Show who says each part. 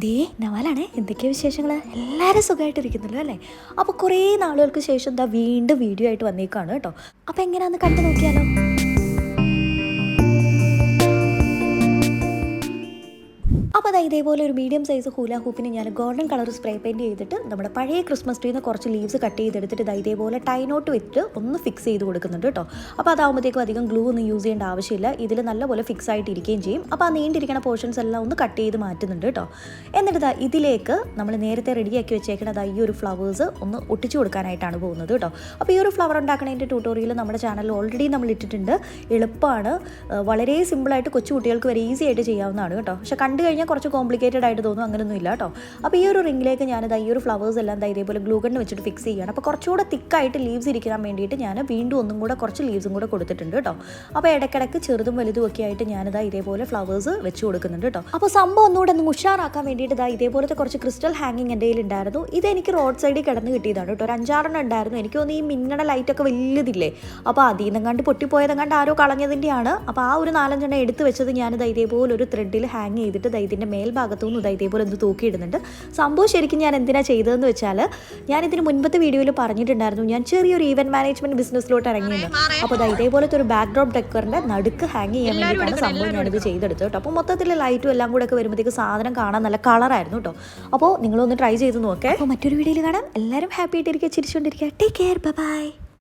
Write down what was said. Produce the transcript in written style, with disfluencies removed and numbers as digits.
Speaker 1: ദേ നവാലാണേ, എന്തൊക്കെയാണ് വിശേഷങ്ങൾ? എല്ലാവരും സുഖമായിട്ടിരിക്കുന്നല്ലോ അല്ലേ? അപ്പോൾ കുറേ നാളുകൾക്ക് ശേഷം എന്താ വീണ്ടും വീഡിയോ ആയിട്ട് വന്നേക്കാണ് കേട്ടോ. അപ്പോൾ എങ്ങനെയാണെന്ന് കണ്ടു നോക്കിയാലോ? അപ്പോൾ അത് ഇതേപോലെ ഒരു മീഡിയം സൈസ് ഹൂലാ ഹൂപ്പിന് ഞാൻ ഗോൾഡൻ കളർ സ്പ്രേ പെയിൻറ്റ് ചെയ്തിട്ട് നമ്മുടെ പഴയ ക്രിസ്മസ് ട്രീന്ന് കുറച്ച് ലീവ്സ് കട്ട് ചെയ്തെടുത്തിട്ട് ഇതേപോലെ ടൈനോട്ട് വെച്ച് ഒന്ന് ഫിക്സ് ചെയ്ത് കൊടുക്കുന്നുണ്ട് കേട്ടോ. അപ്പോൾ അതാകുമ്പോഴത്തേക്കും അധികം ഗ്ലൂ ഒന്നും യൂസ് ചെയ്യേണ്ട ആവശ്യമില്ല. ഇതിൽ നല്ലപോലെ ഫിക്സ് ആയിട്ട് ഇരിക്കുകയും ചെയ്യും. അപ്പോൾ ആ നീണ്ടിരിക്കുന്ന പോർഷൻസ് എല്ലാം ഒന്ന് കട്ട് ചെയ്ത് മാറ്റുന്നുണ്ട് കേട്ടോ. എന്നിട്ട് ഇതിലേക്ക് നമ്മൾ നേരത്തെ റെഡിയാക്കി വെച്ചേക്കുന്നത് ഈ ഒരു ഫ്ലവേഴ്സ് ഒന്ന് ഒട്ടിച്ചു കൊടുക്കാനായിട്ടാണ് പോകുന്നത് കേട്ടോ. അപ്പോൾ ഈ ഒരു ഫ്ലവർ ഉണ്ടാക്കുന്നതിൻ്റെ ട്യൂട്ടോറിയൽ നമ്മുടെ ചാനലിൽ ഓൾറെഡി നമ്മൾ ഇട്ടിട്ടുണ്ട്. എളുപ്പമാണ്, വളരെ സിമ്പിളായിട്ട് കൊച്ചു കുട്ടികൾക്ക് വരെ ഈസി ആയിട്ട് ചെയ്യാവുന്നതാണ് കേട്ടോ. പക്ഷേ കണ്ടു കഴിഞ്ഞാൽ കുറച്ച് കോംപ്ലിക്കേറ്റഡ് ആയിട്ട് തോന്നും, അങ്ങനെയൊന്നും ഇല്ല കേട്ടോ. അപ്പോൾ ഈ ഒരു റിംഗിലേക്ക് ഞാനിത് ഈ ഒരു ഫ്ലവേഴ്സ് എല്ലാം ഇതേപോലെ ഗ്ലൂ ഗണ്ണ് വെച്ചിട്ട് ഫിക്സ് ചെയ്യുകയാണ്. അപ്പോൾ കുറച്ചുകൂടെ തിക്കായിട്ട് ലീവ്സ് ഇരിക്കാൻ വേണ്ടിയിട്ട് ഞാൻ വീണ്ടും ഒന്നും കൂടെ കുറച്ച് ലീവ്സും കൂടെ കൊടുത്തിട്ടുണ്ട് കേട്ടോ. അപ്പോൾ ഇടയ്ക്കിടയ്ക്ക് ചെറുതും വലുതും ഒക്കെ ആയിട്ട് ഞാനിതാ ഇതേപോലെ ഫ്ലവേഴ്സ് വെച്ച് കൊടുക്കുന്നുണ്ട് കേട്ടോ. അപ്പോൾ സംഭവം ഒന്നുകൂടെ ഒന്ന് ഉഷാറാക്കാൻ വേണ്ടിയിട്ട് ഇതേപോലത്തെ കുറച്ച് ക്രിസ്റ്റൽ ഹാങ്ങിങ് എൻ്റെ കയ്യിൽ ഉണ്ടായിരുന്നു. ഇതെനിക്ക് റോഡ് സൈഡിൽ കിടന്ന് കിട്ടിയതാണ് കേട്ടോ. ഒരു 5-6 ഉണ്ടായിരുന്നു. എനിക്ക് തോന്നുന്നു ഈ മിന്നണ ലൈറ്റൊക്കെ വലുതില്ലേ, അപ്പോൾ അതിൽ നിന്നും കണ്ട് പൊട്ടിപ്പോയതും ആരോ കളഞ്ഞതിൻ്റെയാണ്. അപ്പോൾ ആ ഒരു 4-5 എടുത്ത് വെച്ചത് ഞാനിത് ഇതേപോലെ ഒരു ത്രെഡിൽ ഹാങ് ചെയ്തിട്ട് ഇതിൻ്റെ മേൽഭാഗത്തുനിന്ന് ഇതേപോലെ ഒന്ന് തൂക്കിയിടുന്നുണ്ട്. സംഭവം ശരിക്കും ഞാൻ എന്തിനാണ് ചെയ്തതെന്ന് വെച്ചാൽ, ഞാനിതിന് മുൻപത്തെ വീഡിയോയിൽ പറഞ്ഞിട്ടുണ്ടായിരുന്നു ഞാൻ ചെറിയൊരു ഈവൻറ്റ് മാനേജ്മെൻറ്റ് ബിസിനസ്സിലോട്ട് ഇറങ്ങിയത്. അപ്പോൾ ഇതേപോലത്തെ ഒരു ബാക്ക് ഡ്രോപ്പ് ഡെക്കറിൻ്റെ നടുക്ക് ഹാങ് ചെയ്യാൻ വേണ്ടിയിട്ടാണ് സംഭവം ഞാനിത് ചെയ്തെടുത്തത് കേട്ടോ. അപ്പോൾ മൊത്തത്തിൽ ലൈറ്റും എല്ലാം കൂടെ ഒക്കെ വരുമ്പോഴത്തേക്ക് സാധനം കാണാൻ നല്ല കളറായിരുന്നു കേട്ടോ. അപ്പോൾ നിങ്ങളൊന്ന് ട്രൈ ചെയ്ത് നോക്കേ. അപ്പോൾ മറ്റൊരു വീഡിയോയിൽ കാണാം. എല്ലാവരും ഹാപ്പി ആയിട്ടിരിക്കുക, ചിരിച്ചുകൊണ്ടിരിക്കുക. Take care, bye by.